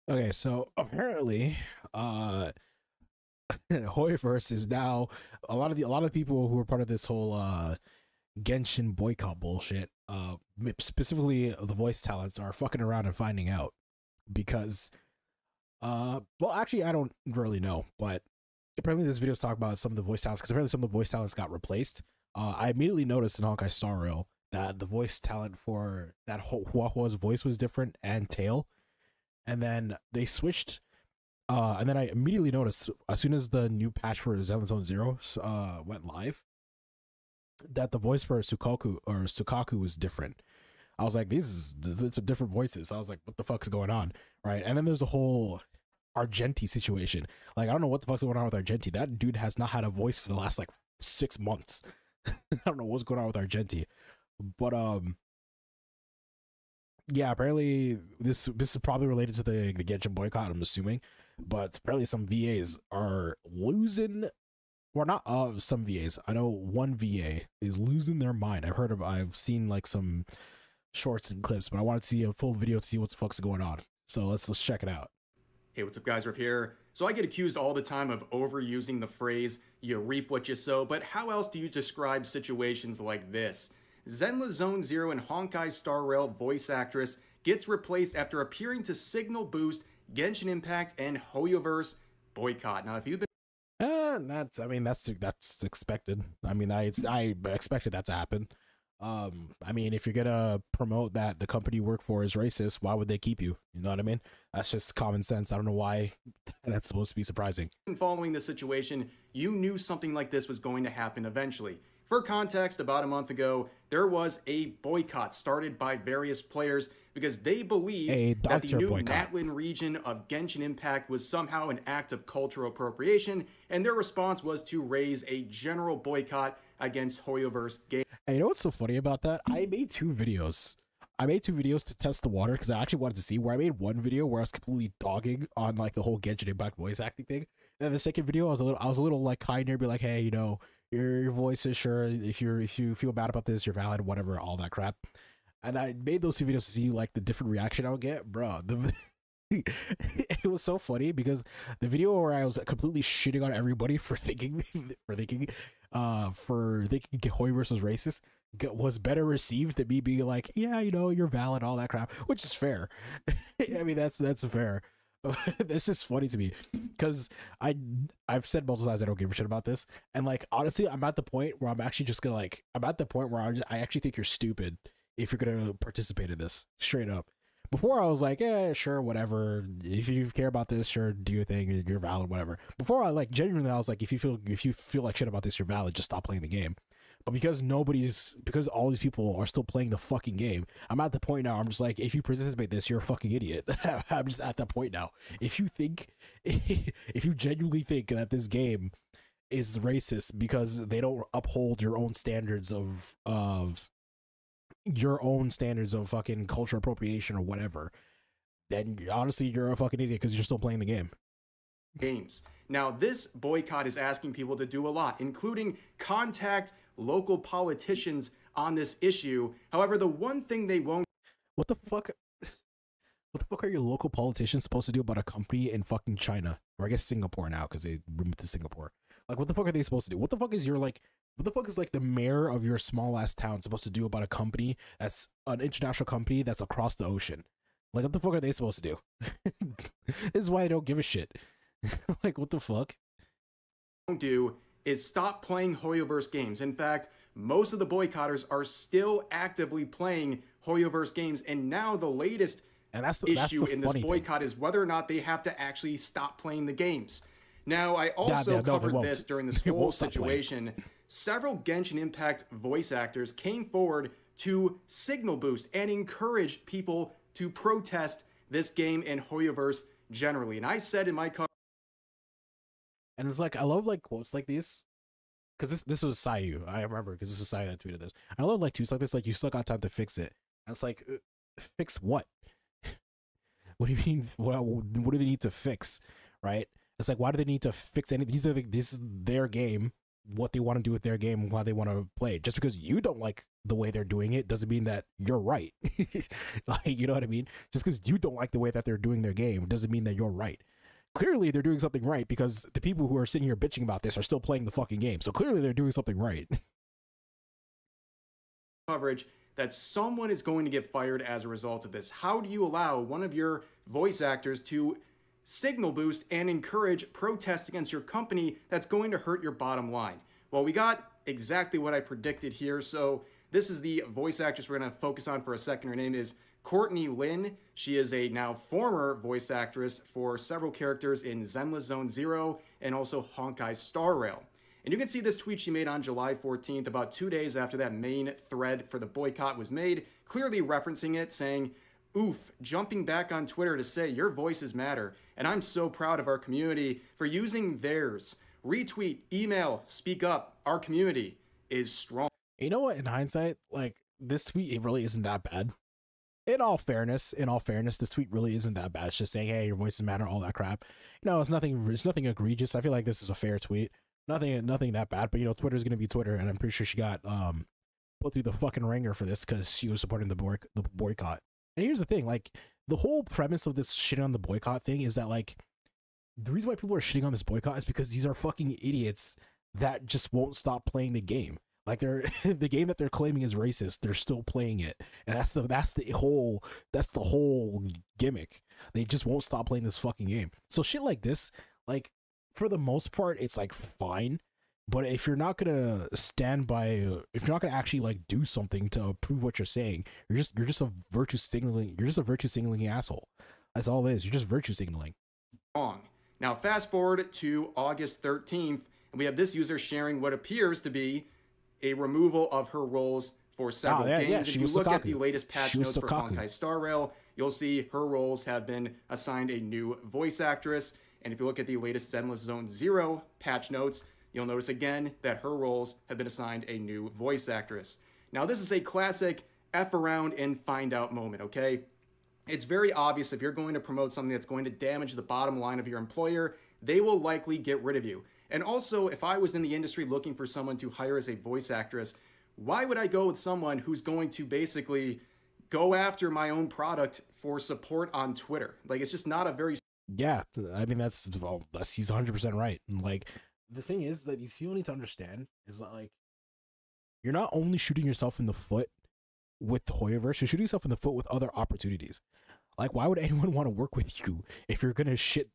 Okay, so apparently, Hoyoverse is now a lot of people who are part of this whole Genshin boycott bullshit. Specifically the voice talents are fucking around and finding out because well, actually, I don't really know, but apparently this video's talking about some of the voice talents because apparently some of the voice talents got replaced. I immediately noticed in Honkai Star Rail that the voice talent for that Huahua's voice was different and tail, and then they switched. And then I immediately noticed as soon as the new patch for Zenless Zone Zero went live that the voice for Sukaku was different. I was like, it's different voices. I was like, what the fuck's going on, right? And then there's a whole Argenti situation. Like, I don't know what the fuck's going on with Argenti. That dude has not had a voice for the last like 6 months. I don't know what's going on with Argenti, but yeah, apparently this is probably related to the Genshin boycott, I'm assuming. But apparently some VAs are losing, or not some VAs. I know one VA is losing their mind. I've seen like some shorts and clips, but I wanted to see a full video to see what the fuck's going on. So let's check it out. Hey, what's up guys, Riff here. So I get accused all the time of overusing the phrase, you reap what you sow, but how else do you describe situations like this? Zenless Zone Zero and Honkai Star Rail voice actress gets replaced after appearing to signal boost Genshin Impact and Hoyoverse boycott. Now, if you've been That's expected. I mean, I expected that to happen. I mean, if you're gonna promote that the company you work for is racist, why would they keep you? You know what I mean? That's just common sense. I don't know why that's supposed to be surprising. following this situation, you knew something like this was going to happen eventually. For context, about a month ago, there was a boycott started by various players because they believed that the new Natlin region of Genshin Impact was somehow an act of cultural appropriation, and their response was to raise a general boycott against Hoyoverse games. And you know what's so funny about that? I made two videos to test the water because I actually wanted to see, where I made one video where I was completely dogging on like the whole Genshin Impact voice acting thing. And then the second video, I was a little like kinder, be like, hey, you know, your voice is sure, if you feel bad about this, you're valid, whatever, all that crap. And I made those two videos to see like the different reaction I would get, bro. It was so funny because the video where I was completely shitting on everybody for thinking Hoyoverse was racist was better received than me being like, yeah, you know, you're valid, all that crap, which is fair. I mean, that's fair. This is funny to me because I've said multiple times I don't give a shit about this, and like honestly, I'm at the point where I'm actually just gonna like I'm at the point where I actually think you're stupid if you're gonna participate in this, straight up. Before I was like, yeah, sure, whatever. If you care about this, sure, do your thing. You're valid, whatever. Before I like genuinely, I was like, if you feel like shit about this, you're valid. Just stop playing the game. But because all these people are still playing the fucking game, I'm at the point now. I'm just like, if you participate in this, you're a fucking idiot. I'm just at that point now. If you genuinely think that this game is racist because they don't uphold your own standards of fucking cultural appropriation or whatever, then honestly you're a fucking idiot because you're still playing the game. Now, this boycott is asking people to do a lot, including contact local politicians on this issue. However, the one thing they won't... What the fuck are your local politicians supposed to do about a company in fucking China? Or I guess Singapore now, because they moved to Singapore. Like, what the fuck are they supposed to do? What the fuck is like the mayor of your small ass town supposed to do about a company that's an international company that's across the ocean? Like, what the fuck are they supposed to do? This is why I don't give a shit. Like, what the fuck? Do is stop playing Hoyoverse games. In fact, most of the boycotters are still actively playing Hoyoverse games, and now the latest issue in this boycott is whether or not they have to actually stop playing the games. Now, I also covered this during this whole situation. Several Genshin Impact voice actors came forward to signal boost and encourage people to protest this game and Hoyoverse generally. And I said in my cover... And it's like, I love like quotes like these, because this was Sayu. I remember because this was Sayu that tweeted this. I love like tweets like this, like, you still got time to fix it. And it's like, fix what? What do you mean? What do they need to fix? Right? It's like, why do they need to fix anything? This is their game, what they want to do with their game, why they want to play it. Just because you don't like the way they're doing it doesn't mean that you're right. Like, you know what I mean? Just because you don't like the way that they're doing their game doesn't mean that you're right. Clearly they're doing something right, because the people who are sitting here bitching about this are still playing the fucking game. So clearly they're doing something right. Coverage that someone is going to get fired as a result of this. How do you allow one of your voice actors to signal boost and encourage protest against your company that's going to hurt your bottom line? Well, we got exactly what I predicted here. So this is the voice actress we're going to focus on for a second. Her name is Courtney Lin. She is a now former voice actress for several characters in Zenless Zone Zero and also Honkai Star Rail. And you can see this tweet she made on July 14th, about 2 days after that main thread for the boycott was made, clearly referencing it, saying, "Oof, jumping back on Twitter to say your voices matter, and I'm so proud of our community for using theirs. Retweet, email, speak up. Our community is strong." You know what? In hindsight, like, this tweet, it really isn't that bad. In all fairness, this tweet really isn't that bad. It's just saying, hey, your voices matter, all that crap. You know, it's nothing egregious. I feel like this is a fair tweet. Nothing that bad. But, you know, Twitter's gonna be Twitter, and I'm pretty sure she got put through the fucking ringer for this because she was supporting the boycott. And here's the thing, like, the whole premise of this shit on the boycott thing is that, like, the reason why people are shitting on this boycott is because these are fucking idiots that just won't stop playing the game. Like, they're the game that they're claiming is racist, they're still playing it, and that's the whole gimmick. They just won't stop playing this fucking game. So shit like this, like, for the most part, it's like fine. But if you're not gonna stand by, if you're not gonna actually like do something to prove what you're saying, you're just a virtue signaling asshole. That's all it is. You're just virtue signaling. Wrong. Now fast forward to August 13th, and we have this user sharing what appears to be a removal of her roles for several games. Yeah, if you look at the latest patch notes for Sukaku. Honkai Star Rail, you'll see her roles have been assigned a new voice actress. And if you look at the latest Zenless Zone Zero patch notes, you'll notice again that her roles have been assigned a new voice actress. Now, this is a classic F around and find out moment, okay? It's very obvious if you're going to promote something that's going to damage the bottom line of your employer, they will likely get rid of you. And also, if I was in the industry looking for someone to hire as a voice actress, why would I go with someone who's going to basically go after my own product for support on Twitter? Like, it's just not a very... Yeah, I mean, that's he's 100% right. And, like, the thing is that these people need to understand is that, like, you're not only shooting yourself in the foot with the Hoyoverse, you're shooting yourself in the foot with other opportunities. Like, why would anyone want to work with you if you're gonna shit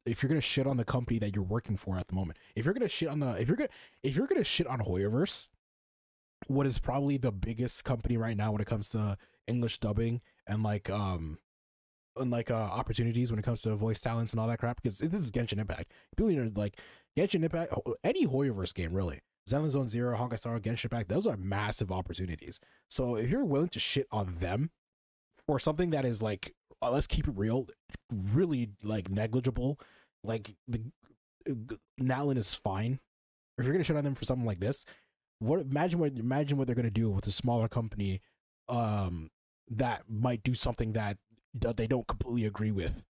on the company that you're working for at the moment? If you're gonna shit on Hoyoverse, what is probably the biggest company right now when it comes to English dubbing and opportunities when it comes to voice talents and all that crap, because this is Genshin Impact. People, you know, like, Genshin Impact, any Hoyoverse game really, Zenless Zone Zero, Honkai Star, Genshin Impact, those are massive opportunities. So if you're willing to shit on them for something that is, like, let's keep it real, really, like, negligible, like, the Nalin is fine. If you're gonna shit on them for something like this, imagine what they're gonna do with a smaller company that might do something that they don't completely agree with.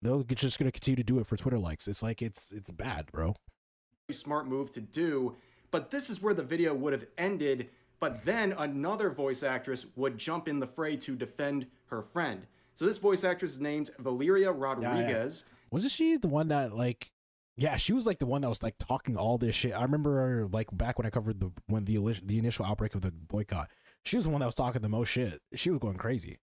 They're just gonna continue to do it for Twitter likes. It's like, it's bad, bro. Smart move to do, but this is where the video would have ended, but then another voice actress would jump in the fray to defend her friend. So this voice actress is named Valeria Rodriguez. Yeah. Wasn't she the one that, like, yeah, she was like the one that was like talking all this shit. I remember, like, back when I covered the initial outbreak of the boycott, she was the one that was talking the most shit. She was going crazy.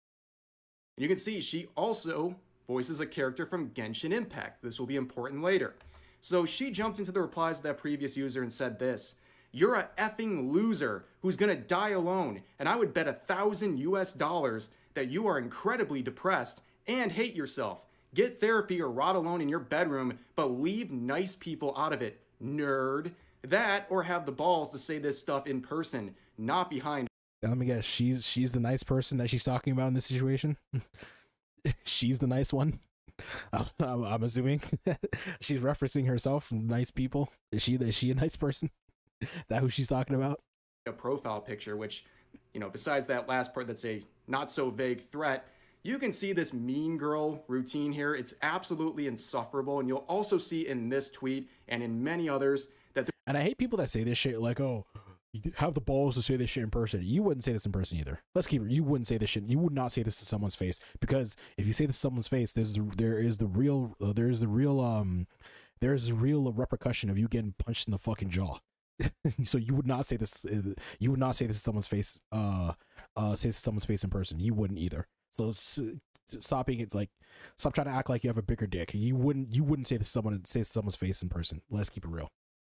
And you can see she also voices a character from Genshin Impact. This will be important later. So she jumped into the replies to that previous user and said this: "You're a effing loser who's gonna die alone, and I would bet $1,000 that you are incredibly depressed and hate yourself. Get therapy or rot alone in your bedroom, but leave nice people out of it, nerd. That, or have the balls to say this stuff in person, not behind..." Let me guess, she's the nice person that she's talking about in this situation? She's the nice one? I'm assuming. She's referencing herself, nice people. Is she a nice person? Is that who she's talking about? A profile picture, which, you know, besides that last part that's a not so vague threat, you can see this mean girl routine here. It's absolutely insufferable. And you'll also see in this tweet and in many others that... And I hate people that say this shit like, oh, You have the balls to say this shit in person. You wouldn't say this in person either. Let's keep it. You wouldn't say this shit. You would not say this to someone's face, because if you say this to someone's face, there is the real repercussion of you getting punched in the fucking jaw. So you would not say this. You would not say this to someone's face. Say this to someone's face in person. You wouldn't either. So stop being. It's like, stop trying to act like you have a bigger dick. You wouldn't say this to someone's face in person. Let's keep it real.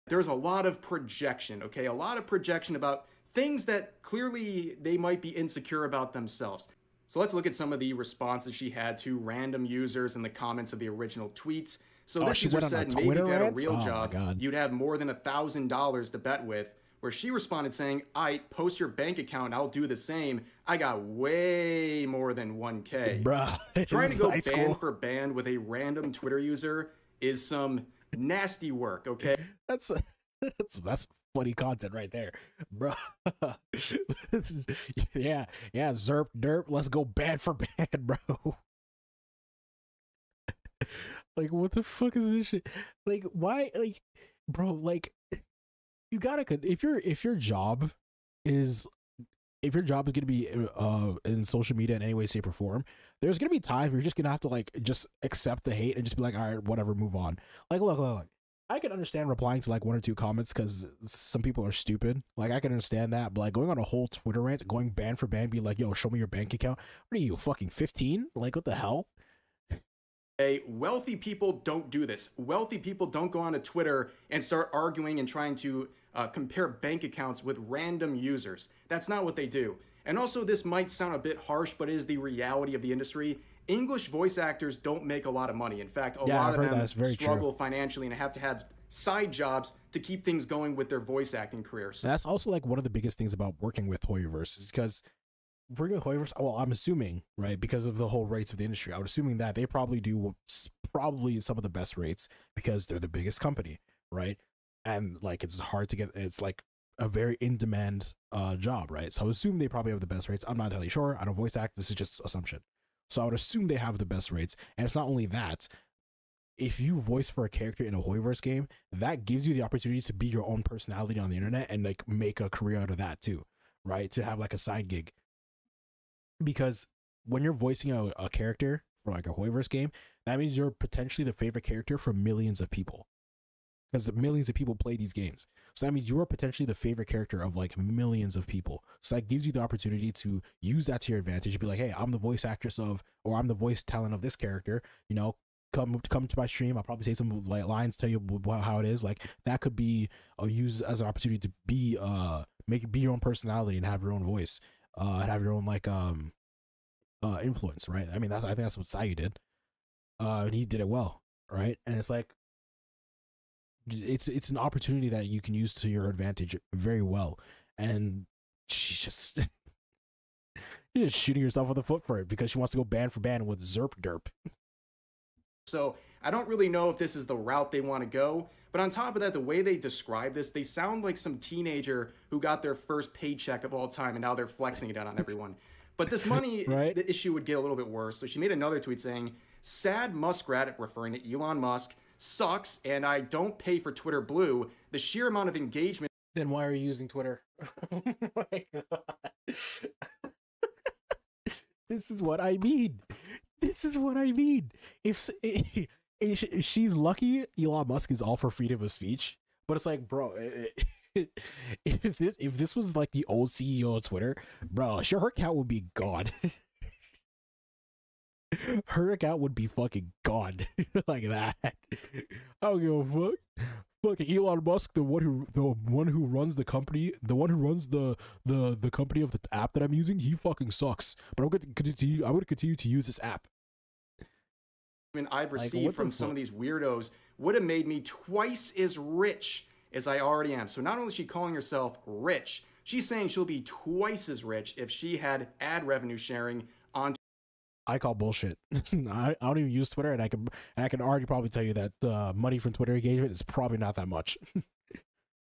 There's a lot of projection, okay? A lot of projection about things that clearly they might be insecure about themselves. So let's look at some of the responses she had to random users in the comments of the original tweets. So this user said, maybe if you had a real job, you'd have more than $1,000 to bet with. Where she responded saying, I post your bank account, I'll do the same. I got way more than 1K. Bruh, trying to go ban for ban with a random Twitter user is some nasty work, okay? That's funny content right there, bro. Yeah, zerp derp, let's go ban for ban, bro. Like, what the fuck is this shit? Like, why? Like, bro, like, you gotta, if your job is gonna be in social media in any way, shape, or form, there's gonna be times where you're just gonna have to like just accept the hate and just be like, all right, whatever, move on. Like, look. I can understand replying to like 1 or 2 comments because some people are stupid. Like, I can understand that, but like going on a whole Twitter rant, going ban for ban, be like, yo, show me your bank account. What are you, fucking 15? Like, what the hell? Wealthy people don't do this. Wealthy people don't go onto Twitter and start arguing and trying to compare bank accounts with random users. That's not what they do. And also, this might sound a bit harsh, but it is the reality of the industry. English voice actors don't make a lot of money. In fact, a lot of them struggle financially and have to have side jobs to keep things going with their voice acting careers. That's also like one of the biggest things about working with Hoyoverse, is because working with Hoyoverse, well, I'm assuming, right, because of the whole rates of the industry, I would assuming that they probably do some of the best rates because they're the biggest company, right? And like, it's hard to get, it's like a very in-demand job, right? So I would assume they probably have the best rates. I'm not entirely sure. I don't voice act. This is just assumption. So I would assume they have the best rates. And it's not only that. If you voice for a character in a Hoyoverse game, that gives you the opportunity to be your own personality on the internet and like make a career out of that too, right? To have like a side gig. Because when you're voicing a character for like a Hoyoverse game, that means you're potentially the favorite character for millions of people. Because millions of people play these games. So that means you're potentially the favorite character of like millions of people. So that gives you the opportunity to use that to your advantage. Be like, hey, I'm the voice actress of, or I'm the voice talent of this character. You know, come to my stream. I'll probably say some like lines, tell you how it is. Like, that could be used as an opportunity to be be your own personality and have your own voice, and have your own like influence, right? I mean, I think that's what Sayu did, and he did it well, right? And it's like, it's an opportunity that you can use to your advantage very well. And she's just you're just shooting yourself in the foot for it because she wants to go ban for ban with Zerp Derp. So I don't really know if this is the route they want to go, but on top of that, the way they describe this, they sound like some teenager who got their first paycheck of all time and now they're flexing it out on everyone. But this money, right? The issue would get a little bit worse. So she made another tweet saying, sad muskrat, referring to Elon Musk, sucks, and I don't pay for Twitter Blue. The sheer amount of engagement. Then why are you using Twitter? Oh my God. This is what I mean. This is what I mean. If she's lucky, Elon Musk is all for freedom of speech. But it's like, bro, if this was like the old CEO of Twitter, bro, sure, her account would be gone. Her account would be fucking gone like that. I don't give a fuck. Fucking Elon Musk, the one who runs the company, the one who runs the company of the app that I'm using, he fucking sucks. But I'm going to continue to use this app. I've received from some of these weirdos would have made me twice as rich as I already am. So not only is she calling herself rich, she's saying she'll be twice as rich if she had ad revenue sharing on. I call bullshit. I don't even use Twitter, and I can already probably tell you that money from Twitter engagement is probably not that much.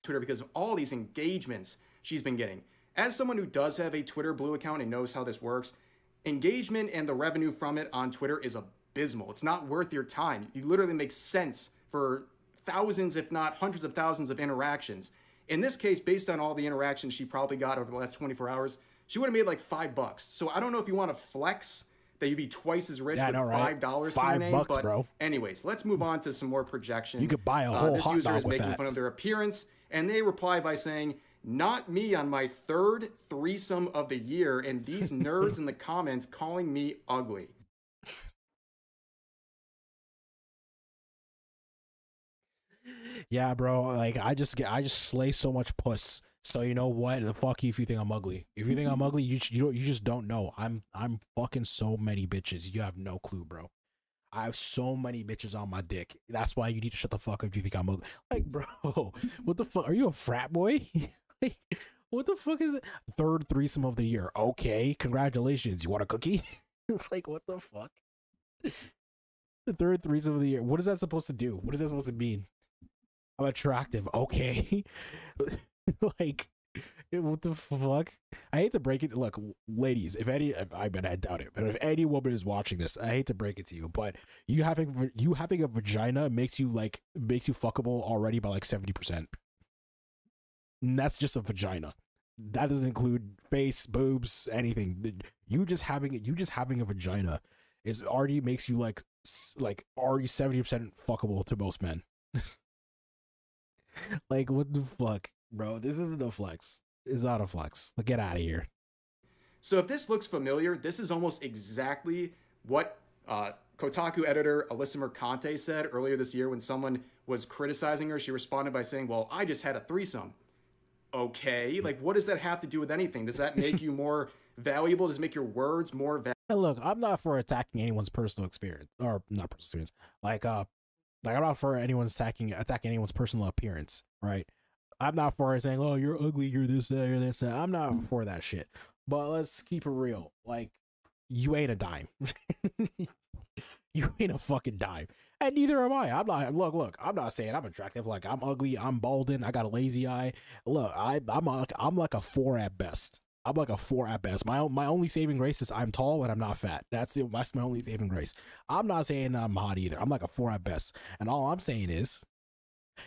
Twitter, because of all these engagements she's been getting. As someone who does have a Twitter Blue account and knows how this works, engagement and the revenue from it on Twitter is abysmal. It's not worth your time. You literally make sense for thousands, if not hundreds of thousands of interactions. In this case, based on all the interactions she probably got over the last 24 hours, she would have made like $5. So I don't know if you want to flex that you'd be twice as rich with $5 to your name. But bro. Anyways, let's move on to some more projection. You could buy a whole this hot user dog is with making that. fun of their appearance, and they reply by saying, "Not me on my third threesome of the year, and these nerds in the comments calling me ugly." Yeah, bro. Like I just slay so much puss. So you know what? The fuck you if you think I'm ugly. If you think I'm ugly, you just don't know. I'm fucking so many bitches. You have no clue, bro. I have so many bitches on my dick. That's why you need to shut the fuck up if you think I'm ugly. Like, bro, what the fuck? Are you a frat boy? Like, what the fuck is it? Third threesome of the year. Okay, congratulations. You want a cookie? Like, what the fuck? The third threesome of the year. What is that supposed to do? What is that supposed to mean? I'm attractive. Okay. Like, what the fuck? I hate to break it. Look, ladies, I doubt it, but if any woman is watching this, I hate to break it to you, but you having a vagina makes you fuckable already by like 70%. And that's just a vagina. That doesn't include face, boobs, anything. You just having a vagina is already makes you like already 70% fuckable to most men. Like, what the fuck, bro? This isn't a flex. It's not a flex. Like, get out of here. So if this looks familiar, this is almost exactly what Kotaku editor Alyssa Mercante said earlier this year when someone was criticizing her. She responded by saying, "Well, I just had a threesome." Okay, like, what does that have to do with anything? Does that make you more valuable? Does it make your words more valuable? And look, I'm not for attacking anyone's personal experience, or not personal experience. Like I'm not for attacking anyone's personal appearance, right? I'm not for saying, "Oh, you're ugly, you're this, you're this." I'm not for that shit. But let's keep it real. Like, you ain't a dime. You ain't a fucking dime, and neither am I. I'm not. Look. I'm not saying I'm attractive. Like, I'm ugly. I'm balding. I got a lazy eye. Look, I'm like a 4 at best. I'm like a 4 at best. My only saving grace is I'm tall and I'm not fat. That's my only saving grace. I'm not saying I'm hot either. I'm like a 4 at best. And all I'm saying is,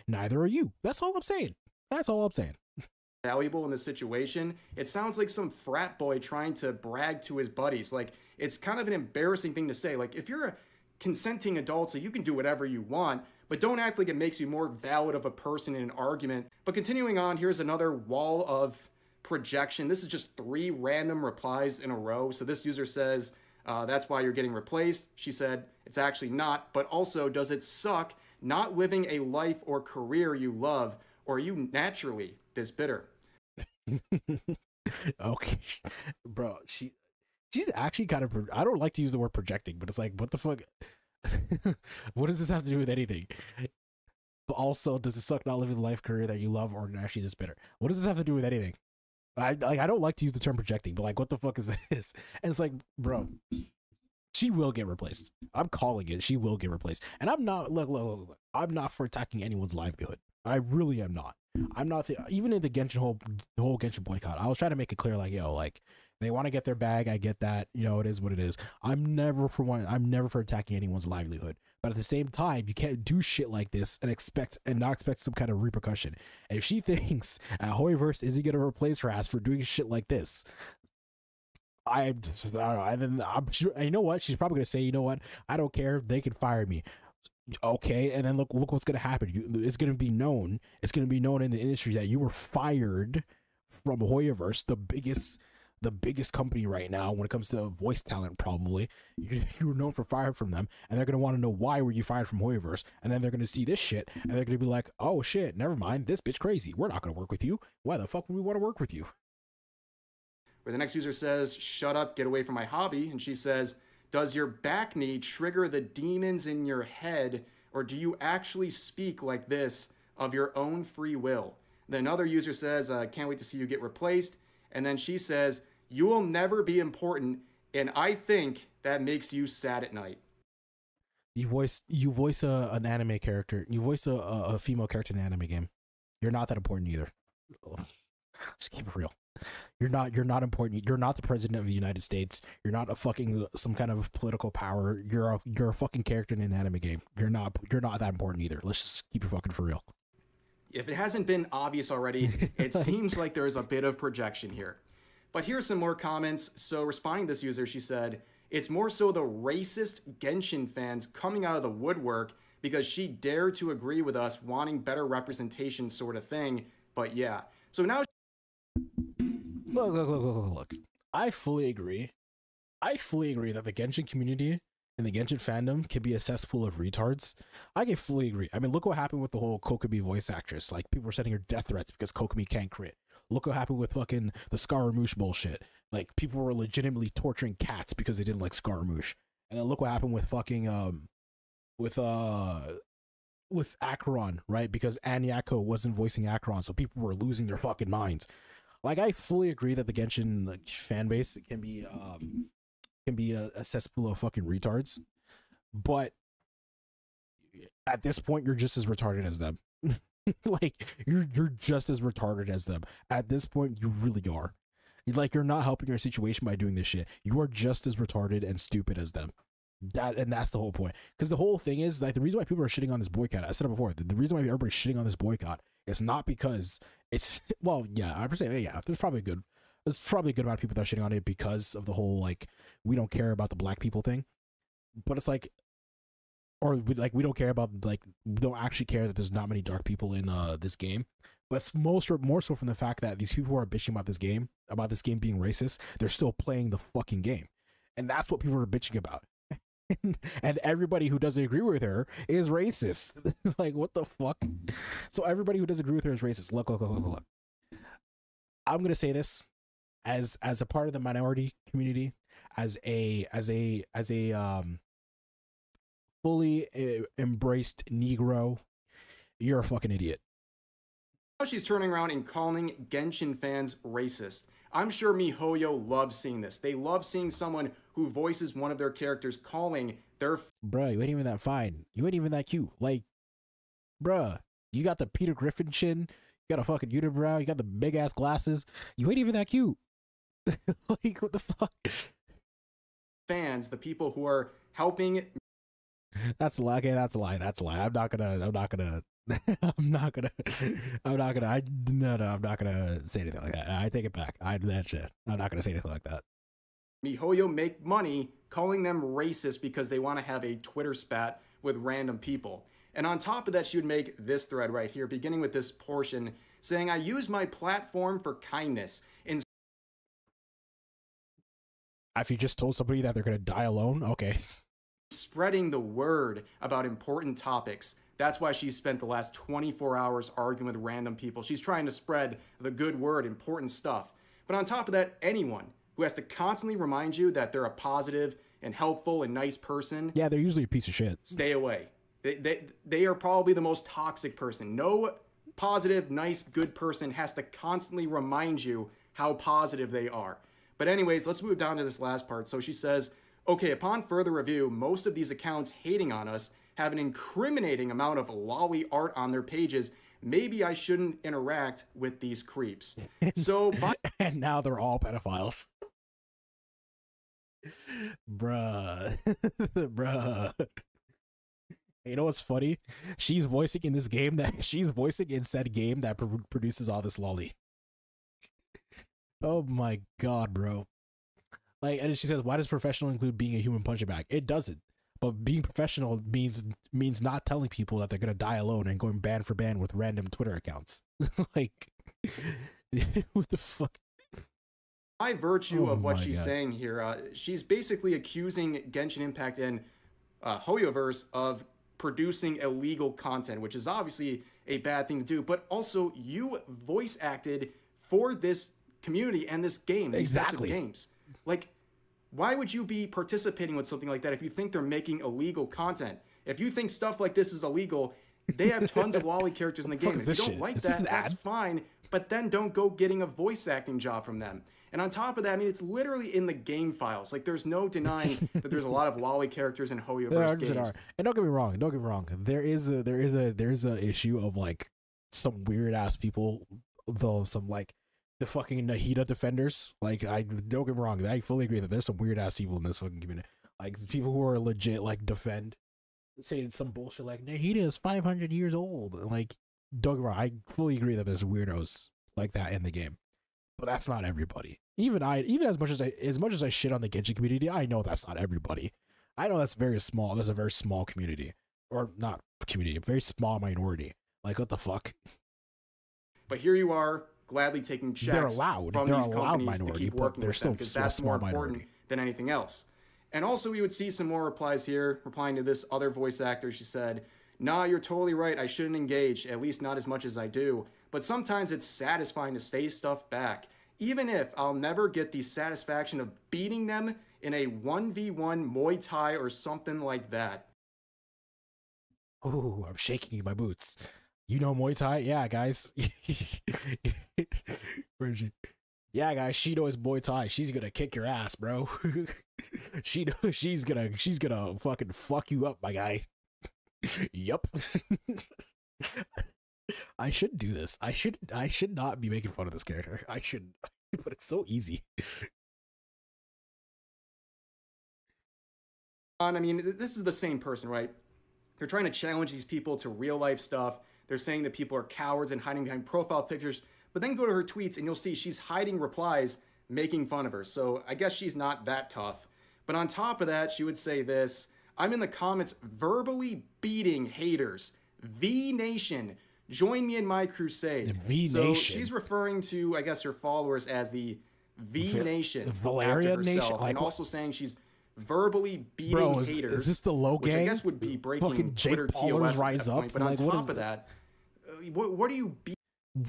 neither are you. That's all I'm saying. Valuable in this situation. It sounds like some frat boy trying to brag to his buddies. Like, it's kind of an embarrassing thing to say. Like, if you're a consenting adult, so you can do whatever you want, but don't act like it makes you more valid of a person in an argument. But continuing on, here's another wall of projection. This is just 3 random replies in a row. So this user says, "That's why you're getting replaced." She said, "It's actually not, but also, does it suck not living a life or career you love, or are you naturally this bitter?" Okay, bro, she's actually kind of, I don't like to use the word projecting, but it's like, what the fuck? What does this have to do with anything? But also, does it suck not living the life career that you love, or actually this bitter? What does this have to do with anything? I don't like to use the term projecting, but like, what the fuck is this? And it's like, bro, she will get replaced. I'm calling it. She will get replaced. And I'm not, look, I'm not for attacking anyone's livelihood. I really am not. I'm not, even in the whole Genshin boycott, I was trying to make it clear, like, yo, like, they want to get their bag. I get that. You know, it is what it is. I'm never for attacking anyone's livelihood. But at the same time, you can't do shit like this and not expect some kind of repercussion. And if she thinks Hoyoverse isn't going to replace her ass for doing shit like this, I don't know. And then I'm sure, you know what? She's probably going to say, you know what? I don't care. They can fire me. Okay. And then look what's going to happen. It's going to be known. It's going to be known in the industry that you were fired from Hoyoverse, the biggest company right now when it comes to voice talent. Probably you were known for fired from them, and they're going to want to know why were you fired from Hoyoverse, and then they're going to see this shit and they're going to be like, oh shit, never mind, this bitch crazy, we're not going to work with you. Why the fuck would we want to work with you? Where the next user says, "Shut up, get away from my hobby." And she says, "Does your back knee trigger the demons in your head, or do you actually speak like this of your own free will?" Then another user says, "Can't wait to see you get replaced." And then she says, "You will never be important, and I think that makes you sad at night." You voice an anime character. You voice a female character in an anime game. You're not that important either. Just keep it real. You're not important. You're not the president of the United States. You're not a fucking some kind of political power. You're a fucking character in an anime game. You're not that important either. Let's just keep it fucking for real. if it hasn't been obvious already, it seems like there's a bit of projection here. But here's some more comments. So responding to this user, she said, it's more so the racist Genshin fans coming out of the woodwork because she dared to agree with us wanting better representation sort of thing. But yeah, so now... Look. I fully agree. I fully agree that the Genshin community and the Genshin fandom can be a cesspool of retards. I can fully agree. I mean, look what happened with the whole Kokomi voice actress. Like, people were sending her death threats because Kokomi can't crit. Look what happened with fucking the Scaramouche bullshit. Like, people were legitimately torturing cats because they didn't like Scaramouche. And then look what happened with fucking with Acheron, right? Because Anyako wasn't voicing Acheron, so people were losing their fucking minds. Like, I fully agree that the Genshin fan base can be a cesspool of fucking retards, but at this point you're just as retarded as them. Like, you're just as retarded as them. At this point, you really are. You're not helping your situation by doing this shit. You are just as retarded and stupid as them. That's the whole point. Because the whole thing is, like, the reason why people are shitting on this boycott, I said it before, the reason why everybody's shitting on this boycott is not because it's, well, yeah, I would say, yeah, there's probably a good amount of people that are shitting on it because of the whole, like, we don't care about the black people thing. But it's like, or we don't care about, like, we don't actually care that there's not many dark people in this game. But it's more so from the fact that these people who are bitching about this game being racist, they're still playing the fucking game. And that's what people are bitching about. And everybody who doesn't agree with her is racist. Like, what the fuck? So everybody who doesn't agree with her is racist. Look. I'm gonna say this as a part of the minority community, as a fully embraced Negro, you're a fucking idiot. Now she's turning around and calling Genshin fans racist. I'm sure MiHoYo loves seeing this. They love seeing someone who voices one of their characters calling their... Bruh, you ain't even that fine. You ain't even that cute. Like, bruh, you got the Peter Griffin chin, you got a fucking unibrow, you got the big ass glasses. You ain't even that cute. Like, what the fuck? Fans, the people who are helping... That's a lie. Okay, that's a lie. I'm not gonna say anything like that. I take it back. I'm not gonna say anything like that. MiHoYo make money calling them racist because they want to have a Twitter spat with random people. And on top of that, she would make this thread right here, beginning with this portion, saying, I use my platform for kindness. If you just told somebody that they're gonna die alone, okay. Spreading the word about important topics. That's why she spent the last 24 hours arguing with random people. She's trying to spread the good word, important stuff. But on top of that, anyone who has to constantly remind you that they're a positive and helpful and nice person. Yeah, they're usually a piece of shit. Stay away. They are probably the most toxic person. No positive, nice, good person has to constantly remind you how positive they are. But anyways, let's move down to this last part. So she says, okay, upon further review, most of these accounts hating on us have an incriminating amount of lolly art on their pages. Maybe I shouldn't interact with these creeps. So, and now they're all pedophiles. Bruh. Bruh. You know what's funny? She's voicing in said game that produces all this lolly. Oh my god, bro. Like, and she says, why does professional include being a human punching bag? It doesn't. But being professional means not telling people that they're gonna die alone and going band for band with random Twitter accounts. Like, what the fuck? By virtue of what she's saying here, she's basically accusing Genshin Impact and Hoyoverse of producing illegal content, which is obviously a bad thing to do. But also, you voice acted for this community and this game, these sets of games. Like, why would you be participating with something like that if you think they're making illegal content? If you think stuff like this is illegal, they have tons of lolly characters in the game. If you don't like that, that's fine, but then don't go getting a voice acting job from them. And on top of that, I mean, it's literally in the game files. Like, there's no denying that there's a lot of lolly characters in Hoyoverse games. And don't get me wrong. There is a issue of, like, some weird ass people, though, some, like, the fucking Nahida defenders. Like, I don't get me wrong, I fully agree that there's some weird ass people in this fucking community. Like, people who are legit, like, defend, saying some bullshit like Nahida is 500 years old. Like, don't get me wrong, I fully agree that there's weirdos like that in the game, but that's not everybody. Even as much as I shit on the Genshin community, I know that's not everybody. I know that's very small. That's a very small community, or not community, a very small minority. Like, what the fuck? But here you are, gladly taking checks they're allowed. from they're these allowed companies minority, to keep but working they're with still them, because that's more important minority than anything else. And also, we would see some more replies here, replying to this other voice actor. She said, "Nah, you're totally right. I shouldn't engage, at least not as much as I do. But sometimes it's satisfying to stay stuff back, even if I'll never get the satisfaction of beating them in a 1v1 Muay Thai or something like that." Oh, I'm shaking in my boots. You know Muay Thai? Yeah, guys. Yeah, guys, she knows Muay Thai. She's gonna kick your ass, bro. she's gonna fucking fuck you up, my guy. Yup. I should do this. I should not be making fun of this character. I should, but it's so easy. I mean, this is the same person, right? They're trying to challenge these people to real life stuff. They're saying that people are cowards and hiding behind profile pictures, but then go to her tweets and you'll see she's hiding replies making fun of her. So I guess she's not that tough. But on top of that, she would say this: "I'm in the comments verbally beating haters. V Nation, join me in my crusade." V So Nation. she's referring to, I guess, her followers as the V Nation Valeria after herself, Nation? Like, and also saying she's verbally beating bro, haters. Is this the low gang? Which I guess would be breaking fucking Jake Twitter Paulers TOS rise at that up. point. But Like, on what top is of that, what do you beat?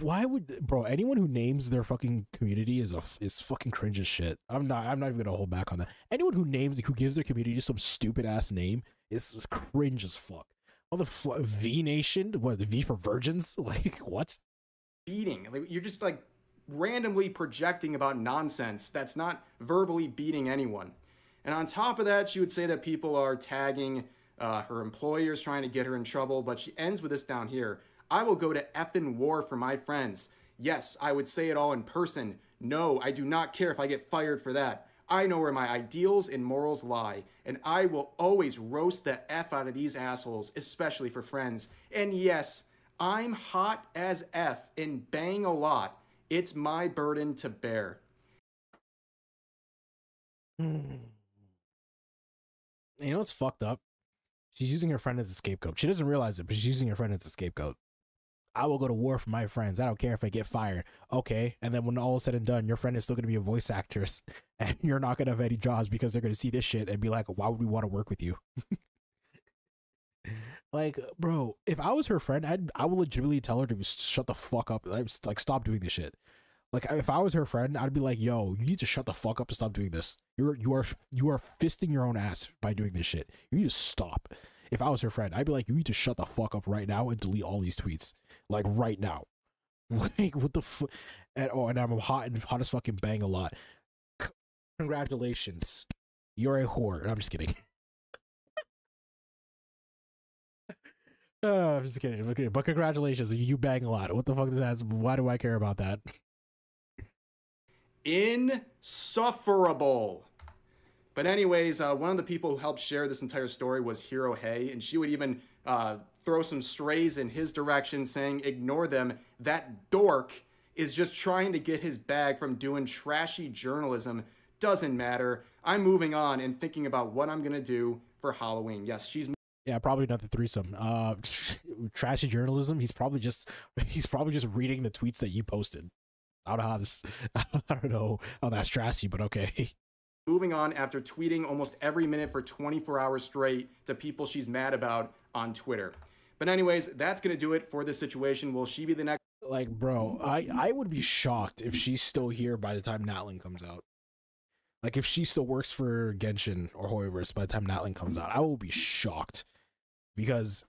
Why would, bro, anyone who names their fucking community is fucking cringe as shit. I'm not even gonna hold back on that. Anyone who gives their community some stupid ass name is cringe as fuck. All the V Nation, what, the V for virgins? Like, what? Beating. Like, you're just like randomly projecting about nonsense that's not verbally beating anyone. And on top of that, she would say that people are tagging her employers trying to get her in trouble, but she ends with this down here: "I will go to effing war for my friends. Yes, I would say it all in person. No, I do not care if I get fired for that. I know where my ideals and morals lie, and I will always roast the F out of these assholes, especially for friends. And yes, I'm hot as F and bang a lot. It's my burden to bear." You know what's fucked up? She's using her friend as a scapegoat. She doesn't realize it, but she's using her friend as a scapegoat. "I will go to war for my friends. I don't care if I get fired." Okay, and then when all is said and done, your friend is still going to be a voice actress, and you're not going to have any jobs because they're going to see this shit and be like, "Why would we want to work with you?" Like, bro, if I was her friend, I would legitimately tell her to shut the fuck up. Like, stop doing this shit. Like, if I was her friend, I'd be like, "Yo, you need to shut the fuck up and stop doing this. You are fisting your own ass by doing this shit. You need to stop." If I was her friend, I'd be like, "You need to shut the fuck up right now and delete all these tweets. Like, right now." Like, what the fuck? And I'm hot as fucking bang a lot. Congratulations. You're a whore. And I'm just kidding. I'm just kidding. Okay, but congratulations. You bang a lot. What the fuck does that? Why do I care about that? Insufferable. But anyways, one of the people who helped share this entire story was Hero Hay, and she would even throw some strays in his direction, saying, "Ignore them. That dork is just trying to get his bag from doing trashy journalism. Doesn't matter. I'm moving on and thinking about what I'm gonna do for Halloween." Yes, she's... Yeah, probably not the threesome. Trashy journalism. He's probably just reading the tweets that you posted. I don't know how this. I don't know how that's trashy, but okay. Moving on after tweeting almost every minute for 24 hours straight to people she's mad about on Twitter. But anyways, that's gonna do it for this situation. Will she be the next? Like, bro, I would be shocked if she's still here by the time Natlan comes out. Like, if she still works for Genshin or Hoyoverse by the time Natlan comes out, I will be shocked. Because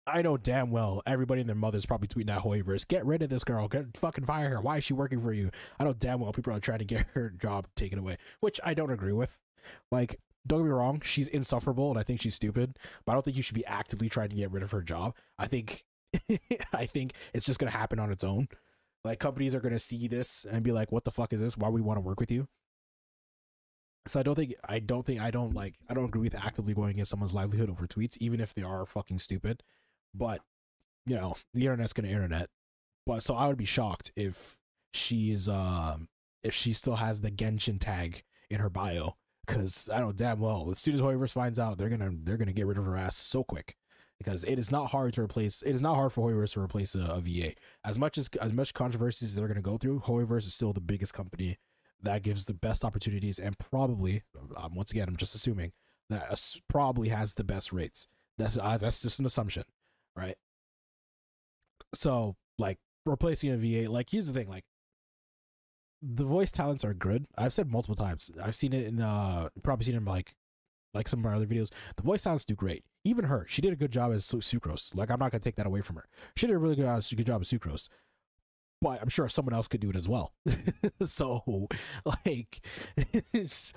I know damn well everybody and their mother's probably tweeting at Hoyoverse, "Get rid of this girl, fucking fire her. Why is she working for you?" I know damn well people are trying to get her job taken away, which I don't agree with. Like, don't get me wrong, she's insufferable and I think she's stupid, but I don't think you should be actively trying to get rid of her job. I think it's just gonna happen on its own. Like, companies are gonna see this and be like, "What the fuck is this? Why would we want to work with you?" So I don't agree with actively going against someone's livelihood over tweets, even if they are fucking stupid. But you know, the internet's gonna internet. But so I would be shocked if she still has the Genshin tag in her bio, because I know damn well as soon as Hoyoverse finds out, they're gonna get rid of her ass so quick, because it is not hard for Hoyoverse to replace a VA. As much controversies they're gonna go through, Hoyoverse is still the biggest company that gives the best opportunities, and probably, once again, I'm just assuming that probably has the best rates. That's just an assumption, right? So like replacing a VA, like here's the thing, like the voice talents are good. I've said multiple times. I've seen it in probably seen it in like some of my other videos. The voice talents do great. Even her, she did a good job as Sucrose. Like I'm not gonna take that away from her. She did a really good job as Sucrose. But I'm sure someone else could do it as well. So like that's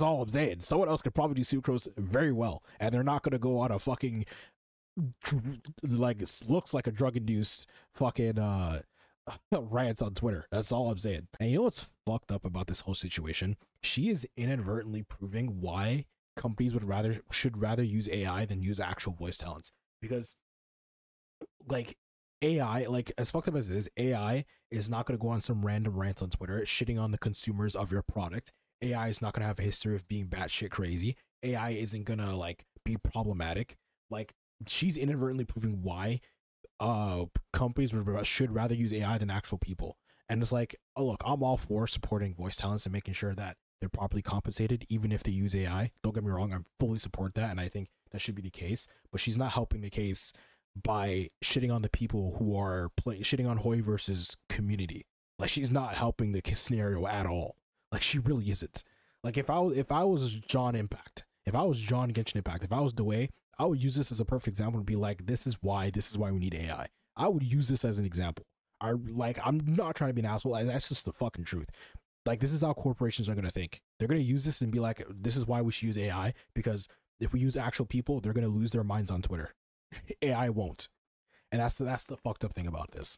all I'm saying. Someone else could probably do Sucrose very well, and they're not gonna go on a fucking like looks like a drug-induced fucking rants on Twitter. That's all I'm saying. And you know what's fucked up about this whole situation? She is inadvertently proving why companies should rather use AI than use actual voice talents. Because like AI, like as fucked up as it is, AI is not going to go on some random rants on Twitter shitting on the consumers of your product. AI is not going to have a history of being batshit crazy. AI isn't going to like be problematic. Like she's inadvertently proving why companies should rather use AI than actual people. And it's like, oh look, I'm all for supporting voice talents and making sure that they're properly compensated even if they use AI. Don't get me wrong, I fully support that, and I think that should be the case. But she's not helping the case by shitting on the people who are shitting on Hoyoverse's community. Like she's not helping the scenario at all. Like she really isn't. Like if I was John Impact, if I was John Genshin Impact, if I was Dwayne, I would use this as a perfect example to be like, this is why we need AI. I would use this as an example. I'm not trying to be an asshole. That's just the fucking truth. Like this is how corporations are gonna think. They're gonna use this and be like, this is why we should use AI, because if we use actual people, they're gonna lose their minds on Twitter. AI won't. And that's the fucked up thing about this.